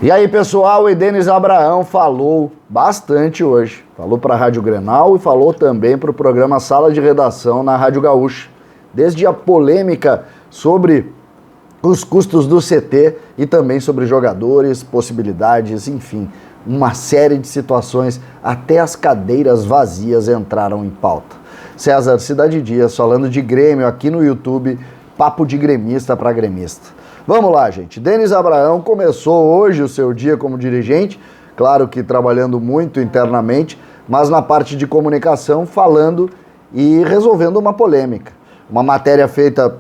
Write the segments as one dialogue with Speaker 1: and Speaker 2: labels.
Speaker 1: E aí, pessoal, o Denis Abraão falou bastante hoje. Falou para a Rádio Grenal e falou também para o programa Sala de Redação na Rádio Gaúcha. Desde a polêmica sobre os custos do CT e também sobre jogadores, possibilidades, enfim, uma série de situações, até as cadeiras vazias entraram em pauta. César Cidade Dias falando de Grêmio aqui no YouTube, papo de gremista para gremista. Vamos lá, gente. Denis Abraão começou hoje o seu dia como dirigente, claro que trabalhando muito internamente, mas na parte de comunicação falando e resolvendo uma polêmica. Uma matéria feita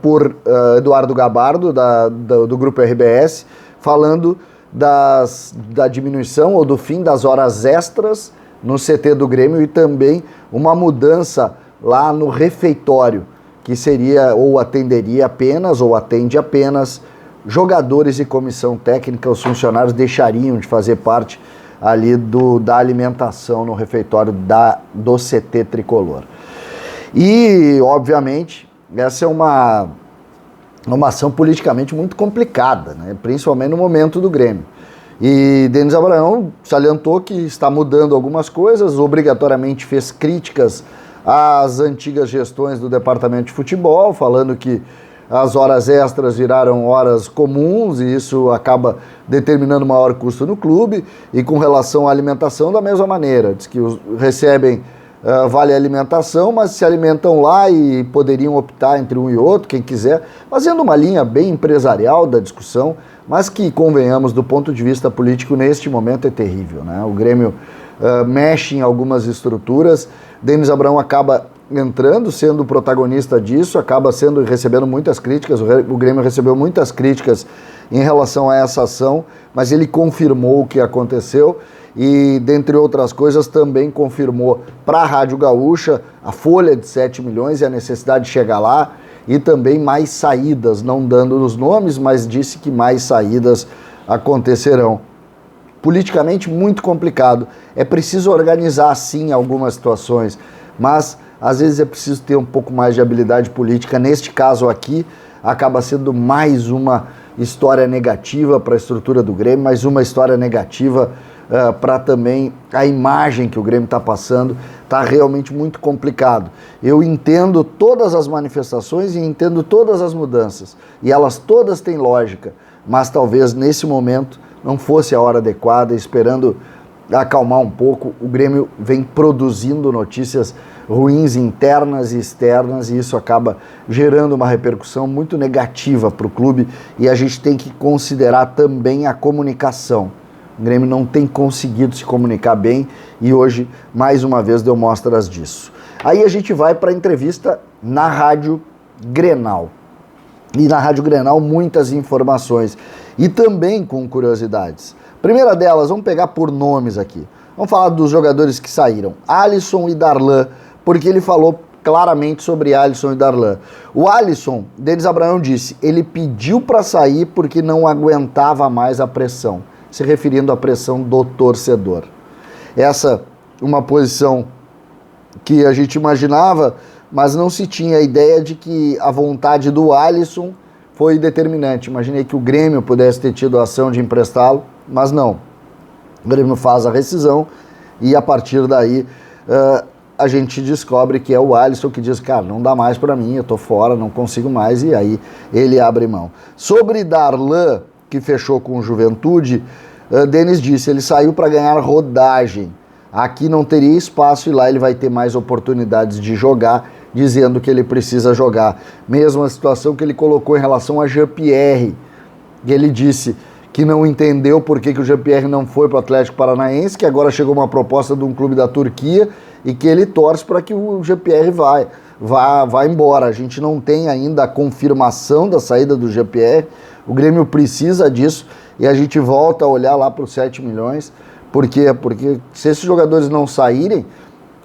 Speaker 1: por Eduardo Gabardo, do Grupo RBS, falando da diminuição ou do fim das horas extras no CT do Grêmio e também uma mudança lá no refeitório, que seria ou atenderia apenas ou atende apenas jogadores e comissão técnica. Os funcionários deixariam de fazer parte ali da alimentação no refeitório do CT Tricolor. E, obviamente, essa é uma ação politicamente muito complicada, né? Principalmente no momento do Grêmio. E Denis Abraão salientou que está mudando algumas coisas, obrigatoriamente fez críticas às antigas gestões do departamento de futebol, falando que as horas extras viraram horas comuns e isso acaba determinando maior custo no clube. E com relação à alimentação, da mesma maneira, diz que recebem vale alimentação, mas se alimentam lá e poderiam optar entre um e outro, quem quiser, fazendo uma linha bem empresarial da discussão, mas que, convenhamos, do ponto de vista político, neste momento é terrível, né? O Grêmio mexe em algumas estruturas, Denis Abraão acaba entrando, sendo protagonista disso, acaba recebendo muitas críticas, o Grêmio recebeu muitas críticas em relação a essa ação, mas ele confirmou o que aconteceu e, dentre outras coisas, também confirmou para a Rádio Gaúcha a folha de 7 milhões e a necessidade de chegar lá e também mais saídas, não dando os nomes, mas disse que mais saídas acontecerão. Politicamente muito complicado, é preciso organizar sim algumas situações, mas às vezes é preciso ter um pouco mais de habilidade política. Neste caso aqui, acaba sendo mais uma história negativa para a estrutura do Grêmio, mais uma história negativa para também a imagem que o Grêmio está passando. Está realmente muito complicado. Eu entendo todas as manifestações e entendo todas as mudanças, e elas todas têm lógica, mas talvez nesse momento não fosse a hora adequada. Esperando acalmar um pouco, o Grêmio vem produzindo notícias ruins internas e externas e isso acaba gerando uma repercussão muito negativa para o clube, e a gente tem que considerar também a comunicação. O Grêmio não tem conseguido se comunicar bem e hoje, mais uma vez, deu mostras disso. Aí a gente vai para a entrevista na Rádio Grenal. E na Rádio Grenal muitas informações e também com curiosidades. Primeira delas, vamos pegar por nomes aqui. Vamos falar dos jogadores que saíram. Alisson e Darlan, porque ele falou claramente sobre Alisson e Darlan. O Alisson, Denis Abraão disse, ele pediu para sair porque não aguentava mais a pressão, se referindo à pressão do torcedor. Essa uma posição que a gente imaginava, mas não se tinha a ideia de que a vontade do Alisson foi determinante. Imaginei que o Grêmio pudesse ter tido a ação de emprestá-lo, mas não. O Grêmio faz a rescisão e a partir daí a gente descobre que é o Alisson que diz, cara, não dá mais para mim, eu tô fora, não consigo mais, e aí ele abre mão. Sobre Darlan, que fechou com o Juventude, Denis disse, ele saiu para ganhar rodagem. Aqui não teria espaço e lá ele vai ter mais oportunidades de jogar, dizendo que ele precisa jogar. Mesma situação que ele colocou em relação a Jean-Pierre, que ele disse que não entendeu por que o Jean-Pierre não foi para o Atlético Paranaense, que agora chegou uma proposta de um clube da Turquia e que ele torce para que o Jean-Pierre vá embora. A gente não tem ainda a confirmação da saída do Jean-Pierre, o Grêmio precisa disso e a gente volta a olhar lá para os 7 milhões. Por quê? Porque se esses jogadores não saírem,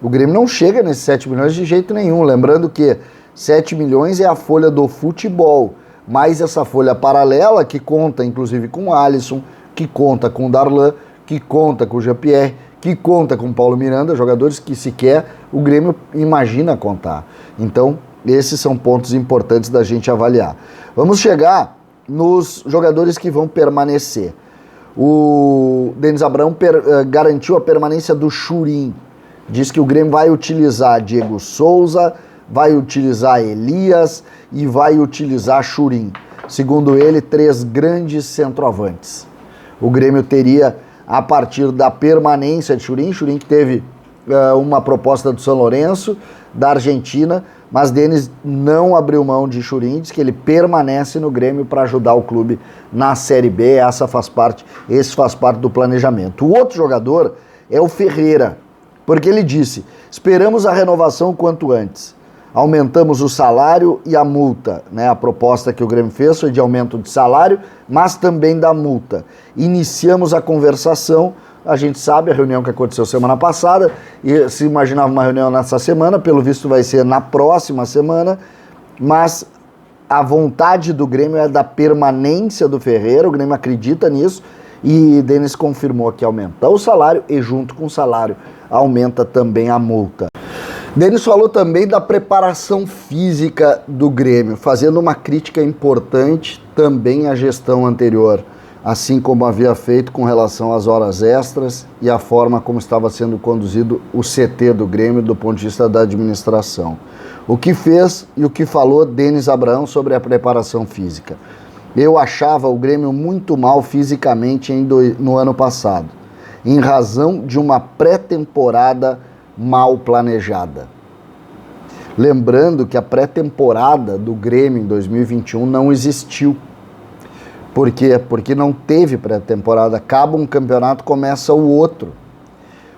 Speaker 1: o Grêmio não chega nesses 7 milhões de jeito nenhum. Lembrando que 7 milhões é a folha do futebol, mais essa folha paralela que conta inclusive com o Alisson, que conta com o Darlan, que conta com o Jean-Pierre, que conta com o Paulo Miranda, jogadores que sequer o Grêmio imagina contar. Então, esses são pontos importantes da gente avaliar. Vamos chegar nos jogadores que vão permanecer. O Denis Abraão garantiu a permanência do Churin. Diz que o Grêmio vai utilizar Diego Souza, vai utilizar Elias e vai utilizar Churin. Segundo ele, 3 grandes centroavantes. O Grêmio teria, a partir da permanência de Churin que teve uma proposta do São Lourenço, da Argentina, mas Denis não abriu mão de Churin, diz que ele permanece no Grêmio para ajudar o clube na Série B, esse faz parte do planejamento. O outro jogador é o Ferreira, porque ele disse, esperamos a renovação quanto antes, aumentamos o salário e a multa, né? A proposta que o Grêmio fez foi de aumento de salário, mas também da multa. Iniciamos a conversação. A gente sabe a reunião que aconteceu semana passada, e se imaginava uma reunião nessa semana, pelo visto vai ser na próxima semana, mas a vontade do Grêmio é da permanência do Ferreira, o Grêmio acredita nisso, e Denis confirmou que aumenta o salário e junto com o salário aumenta também a multa. Denis falou também da preparação física do Grêmio, fazendo uma crítica importante também à gestão anterior, assim como havia feito com relação às horas extras e a forma como estava sendo conduzido o CT do Grêmio do ponto de vista da administração. O que fez e o que falou Denis Abraão sobre a preparação física. Eu achava o Grêmio muito mal fisicamente no ano passado, em razão de uma pré-temporada mal planejada. Lembrando que a pré-temporada do Grêmio em 2021 não existiu. Por quê? Porque não teve pré-temporada. Acaba um campeonato, começa o outro.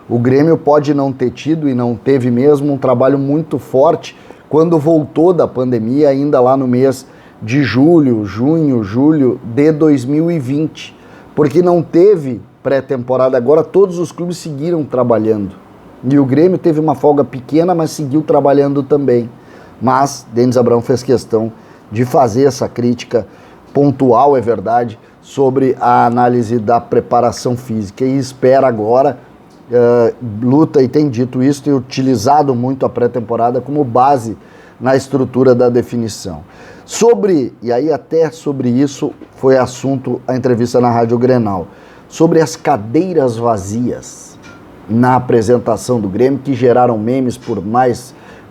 Speaker 1: O Grêmio pode não ter tido e não teve mesmo um trabalho muito forte quando voltou da pandemia, ainda lá no mês de julho de 2020. Porque não teve pré-temporada. Agora todos os clubes seguiram trabalhando. E o Grêmio teve uma folga pequena, mas seguiu trabalhando também. Mas Denis Abraão fez questão de fazer essa crítica pontual, é verdade, sobre a análise da preparação física e espera agora, luta e tem dito isso, tem utilizado muito a pré-temporada como base na estrutura da definição. E aí até sobre isso foi assunto a entrevista na Rádio Grenal, sobre as cadeiras vazias na apresentação do Grêmio, que geraram memes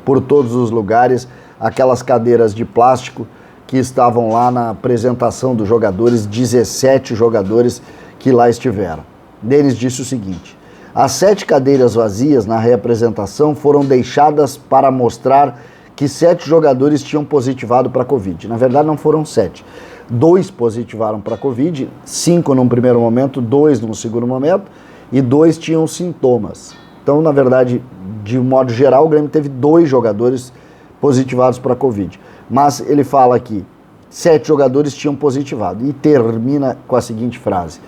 Speaker 1: por todos os lugares, aquelas cadeiras de plástico que estavam lá na apresentação dos jogadores, 17 jogadores que lá estiveram. Denis disse o seguinte: as 7 cadeiras vazias na reapresentação foram deixadas para mostrar que 7 jogadores tinham positivado para a Covid. Na verdade não foram 7. 2 positivaram para a Covid, 5 num primeiro momento, 2 num segundo momento, e 2 tinham sintomas. Então, na verdade, de modo geral, o Grêmio teve 2 jogadores positivados para a Covid. Mas ele fala aqui, 7 jogadores tinham positivado. E termina com a seguinte frase: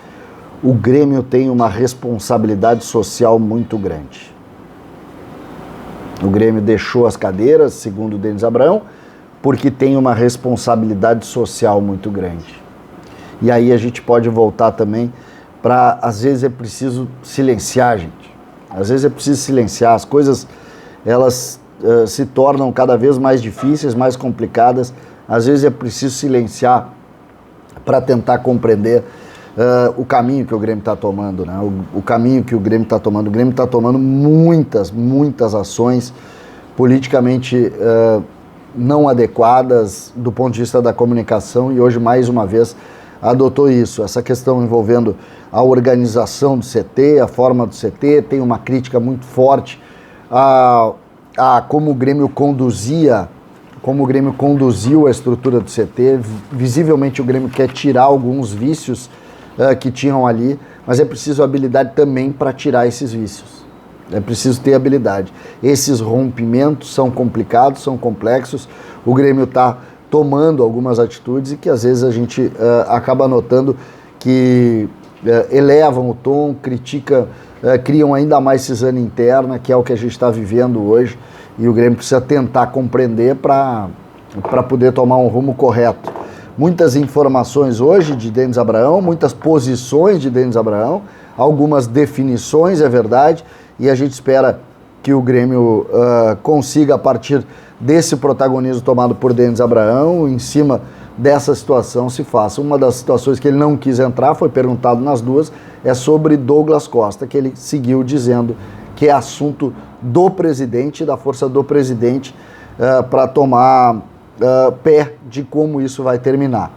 Speaker 1: o Grêmio tem uma responsabilidade social muito grande. O Grêmio deixou as cadeiras, segundo o Denis Abraão, porque tem uma responsabilidade social muito grande. E aí a gente pode voltar também para, às vezes é preciso silenciar, gente. Às vezes é preciso silenciar, as coisas, elas se tornam cada vez mais difíceis, mais complicadas. Às vezes é preciso silenciar para tentar compreender o caminho que o Grêmio está tomando, né? O caminho que o Grêmio está tomando. O Grêmio está tomando muitas ações politicamente não adequadas do ponto de vista da comunicação, e hoje, mais uma vez, adotou isso. Essa questão envolvendo a organização do CT, a forma do CT, tem uma crítica muito forte a como o Grêmio conduziu a estrutura do CT. Visivelmente o Grêmio quer tirar alguns vícios que tinham ali, mas é preciso habilidade também para tirar esses vícios. É preciso ter habilidade. Esses rompimentos são complicados, são complexos. O Grêmio está tomando algumas atitudes e que às vezes a gente acaba notando que elevam o tom, criam ainda mais cisânia interna, que é o que a gente está vivendo hoje, e o Grêmio precisa tentar compreender para poder tomar um rumo correto. Muitas informações hoje de Denis Abraão, muitas posições de Denis Abraão, algumas definições, é verdade, e a gente espera que o Grêmio consiga, a partir desse protagonismo tomado por Denis Abraão, em cima dessa situação se faça. Uma das situações que ele não quis entrar, foi perguntado nas duas, é sobre Douglas Costa, que ele seguiu dizendo que é assunto do presidente, da força do presidente, para tomar pé de como isso vai terminar.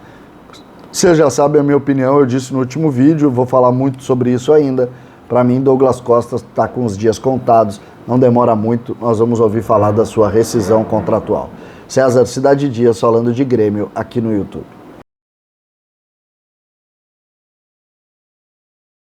Speaker 1: Você já sabe a minha opinião, eu disse no último vídeo, vou falar muito sobre isso ainda. Para mim, Douglas Costa está com os dias contados, não demora muito, nós vamos ouvir falar da sua rescisão contratual. César, Cidade Dias falando de Grêmio aqui no YouTube.